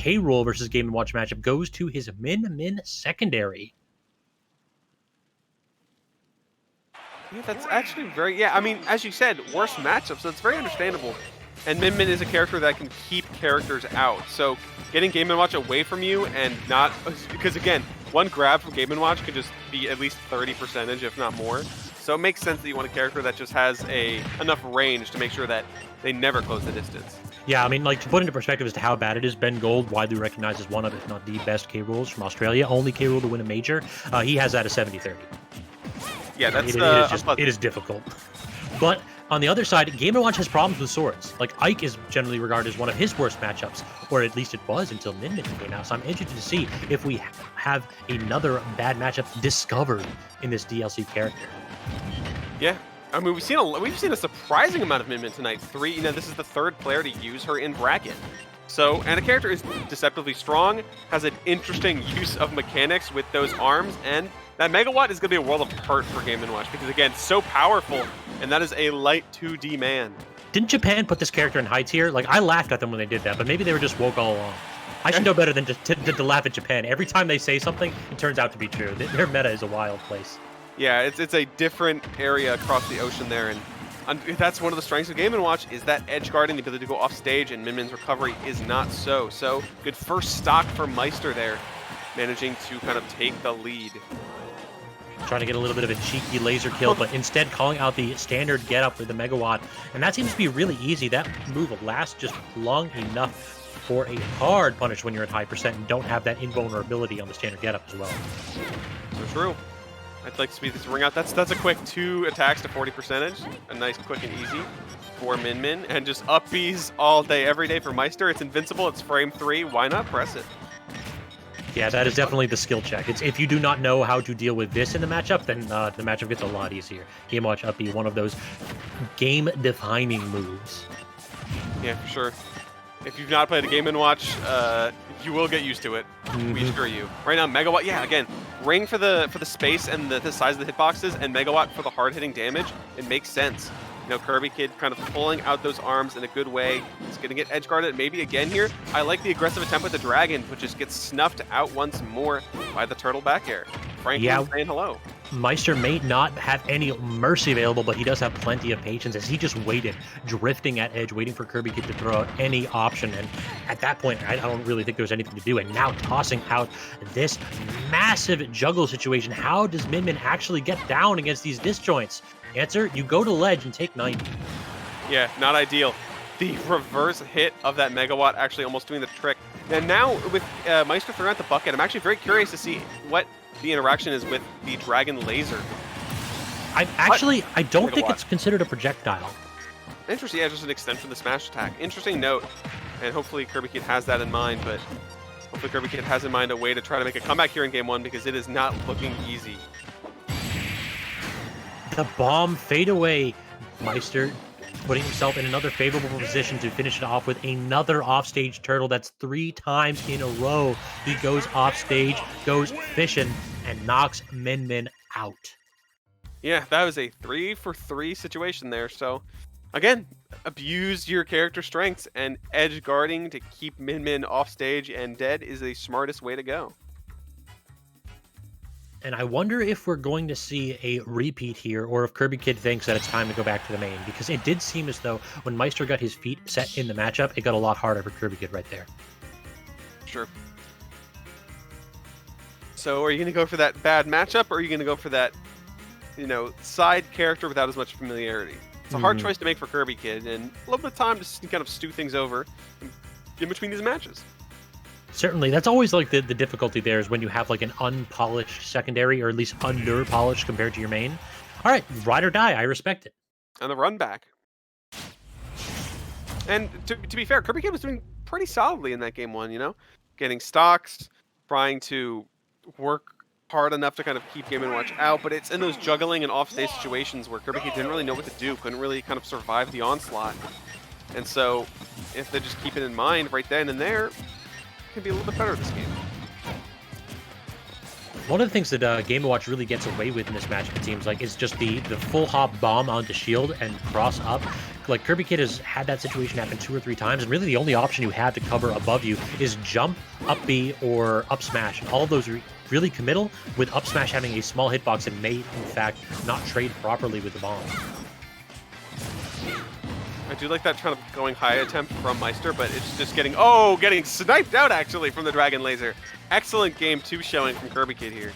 K-Rool versus Game & Watch matchup goes to his Min secondary. Yeah, that's actually very, yeah, I mean, as you said, worst matchup, so it's very understandable. And Min is a character that can keep characters out. So getting Game & Watch away from you and not, because again, one grab from Game & Watch could just be at least 30%, if not more. So it makes sense that you want a character that just has enough range to make sure that they never close the distance. Yeah, I mean, like, to put into perspective as to how bad it is, Ben Gold, widely recognized as one of, if not the best K-Rools from Australia, only K-Rool to win a major, he has that at 70-30. Yeah, that's it is difficult. But on the other side, Game & Watch has problems with swords. Like, Ike is generally regarded as one of his worst matchups, or at least it was until Min came out. So I'm interested to see if we have another bad matchup discovered in this DLC character. Yeah, I mean, we've seen a surprising amount of Min tonight. This is the third player to use her in bracket. So, and a character is deceptively strong, has an interesting use of mechanics with those arms, and that Megawatt is going to be a world of hurt for Game & Watch because, again, so powerful, and that is a light 2D man. Didn't Japan put this character in high tier? Like, I laughed at them when they did that, but maybe they were just woke all along. I should know better than to laugh at Japan. Every time they say something, it turns out to be true. Their meta is a wild place. Yeah, it's a different area across the ocean there, and that's one of the strengths of Game & Watch is that edge guarding, the ability to go off stage, and Min's recovery is not so. So, good first stock for Maister there, managing to kind of take the lead. Trying to get a little bit of a cheeky laser kill, but instead calling out the standard get-up with the Megawatt. And that seems to be really easy. That move will last just long enough for a hard punish when you're at high percent and don't have that invulnerability on the standard get-up as well. So true. I'd like to speed this ring out. That's a quick 2 attacks to 40%. A nice, quick, and easy for Min. And just up Bs all day, every day for Maister. It's invincible. It's frame 3. Why not press it? Yeah, that is definitely the skill check. It's if you do not know how to deal with this in the matchup, then the matchup gets a lot easier. Game Watch up B, one of those game-defining moves. Yeah, for sure. If you've not played a Game & Watch, you will get used to it. We assure you. Right now, Megawatt, yeah, again, Ring for the space and the size of the hitboxes, and Megawatt for the hard-hitting damage. It makes sense. You know, KirbyKid kind of pulling out those arms in a good way. He's going to get edge guarded maybe again here. I like the aggressive attempt with the dragon, but just gets snuffed out once more by the turtle back air. Franklin saying hello. Maister may not have any mercy available, but he does have plenty of patience as he just waited, drifting at edge, waiting for KirbyKid to throw out any option. And at that point, I don't really think there was anything to do. And now tossing out this massive juggle situation. How does Min actually get down against these disjoints? Answer, you go to ledge and take 90. Yeah, not ideal. The reverse hit of that Megawatt actually almost doing the trick. And now with Maister throwing out the bucket, I'm actually very curious to see what the interaction is with the dragon laser. I don't think it's considered a projectile. Interesting, yeah, just an extension of the smash attack. Interesting note, and hopefully KirbyKid has that in mind, but hopefully KirbyKid has in mind a way to try to make a comeback here in Game 1 because it is not looking easy. The bomb fade away. Maister putting himself in another favorable position to finish it off with another offstage turtle. That's 3 times in a row. He goes offstage, goes fishing, and knocks Min out. Yeah, that was a 3-for-3 situation there. So, again, abuse your character strengths, and edge guarding to keep Min offstage and dead is the smartest way to go. And I wonder if we're going to see a repeat here, or if KirbyKid thinks that it's time to go back to the main, because it did seem as though when Maister got his feet set in the matchup, it got a lot harder for KirbyKid right there. Sure. So are you going to go for that bad matchup, or are you going to go for that, side character without as much familiarity? It's a hard choice to make for KirbyKid, and a little bit of time to kind of stew things over in between these matches. Certainly, that's always like the difficulty there is when you have like an unpolished secondary, or at least under-polished compared to your main. All right, ride or die, I respect it. And the run back. And to be fair, KirbyKid was doing pretty solidly in that Game 1, getting stocks, trying to work hard enough to kind of keep Game & Watch out, but it's in those juggling and off-stage situations where KirbyKid didn't really know what to do, couldn't really kind of survive the onslaught. And so, if they just keep it in mind right then and there, can be a little bit better this game. One of the things that Game & Watch really gets away with in this matchup, it seems like, is just the full hop bomb onto shield and cross up. Like, KirbyKid has had that situation happen 2 or 3 times, and really the only option you have to cover above you is jump, up B, or up smash. And all of those are really committal, with up smash having a small hitbox and may, in fact, not trade properly with the bomb. I do like that kind of going high attempt from Maister, but it's just getting sniped out actually from the Dragon Laser. Excellent game 2 showing from KirbyKid here.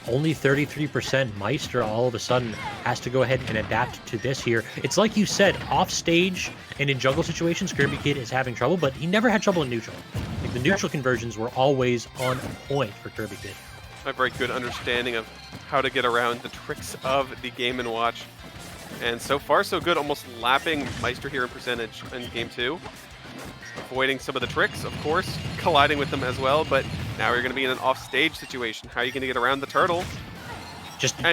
Only 33%. Maister all of a sudden has to go ahead and adapt to this here. It's like you said, off stage and in jungle situations, KirbyKid is having trouble, but he never had trouble in neutral. Like, the neutral conversions were always on point for KirbyKid. A very good understanding of how to get around the tricks of the Game & Watch. And so far, so good, almost lapping Maister here in percentage in game 2. Avoiding some of the tricks, of course, colliding with them as well, but now you're going to be in an off-stage situation. How are you going to get around the turtle?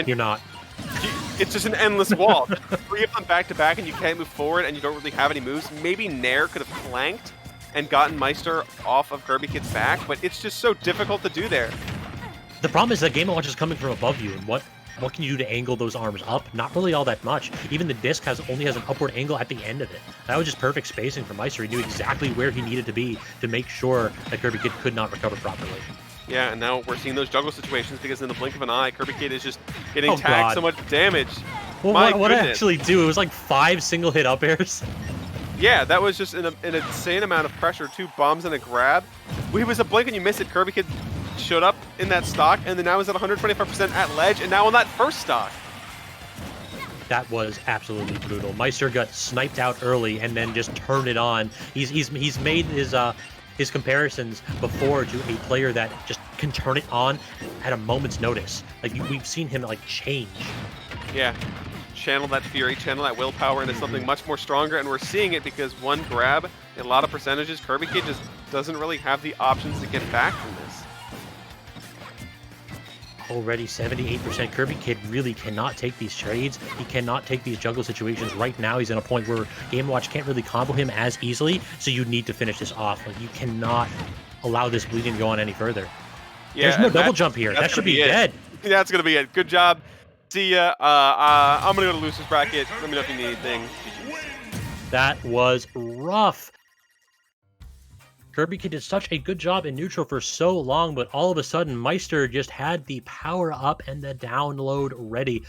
You're not. It's just an endless wall. 3 of them back-to-back, and you can't move forward, and you don't really have any moves. Maybe Nair could have flanked and gotten Maister off of KirbyKid's back, but it's just so difficult to do there. The problem is that Game & Watch is coming from above you, and what can you do to angle those arms up? Not really all that much. Even the disc only has an upward angle at the end of it. That was just perfect spacing for Maister. He knew exactly where he needed to be to make sure that KirbyKid could not recover properly. Yeah, and now we're seeing those juggle situations because in the blink of an eye, KirbyKid is just getting tagged so much damage. Well, what I actually do, it was like 5 single hit up airs. Yeah, that was just an insane amount of pressure. 2 bombs and a grab. It was a blink and you miss it. KirbyKid showed up in that stock, and then now is at 125% at ledge, and now on that first stock. That was absolutely brutal. Maister got sniped out early and then just turned it on. He's made his comparisons before to a player that just can turn it on at a moment's notice. Like, we've seen him like change. Yeah, channel that fury, channel that willpower into something much more stronger, and we're seeing it because one grab, a lot of percentages, KirbyKid just doesn't really have the options to get back from this. Already 78%. KirbyKid really cannot take these trades. He cannot take these jungle situations. Right now, he's in a point where Game & Watch can't really combo him as easily, so you need to finish this off. Like, you cannot allow this bleeding to go on any further. Yeah, there's no double jump here. That should be dead. That's going to be it. Good job. See ya. I'm going to go to losers bracket. Let me know if you need anything. That was rough. KirbyKid did such a good job in neutral for so long, but all of a sudden, Maister just had the power up and the download ready.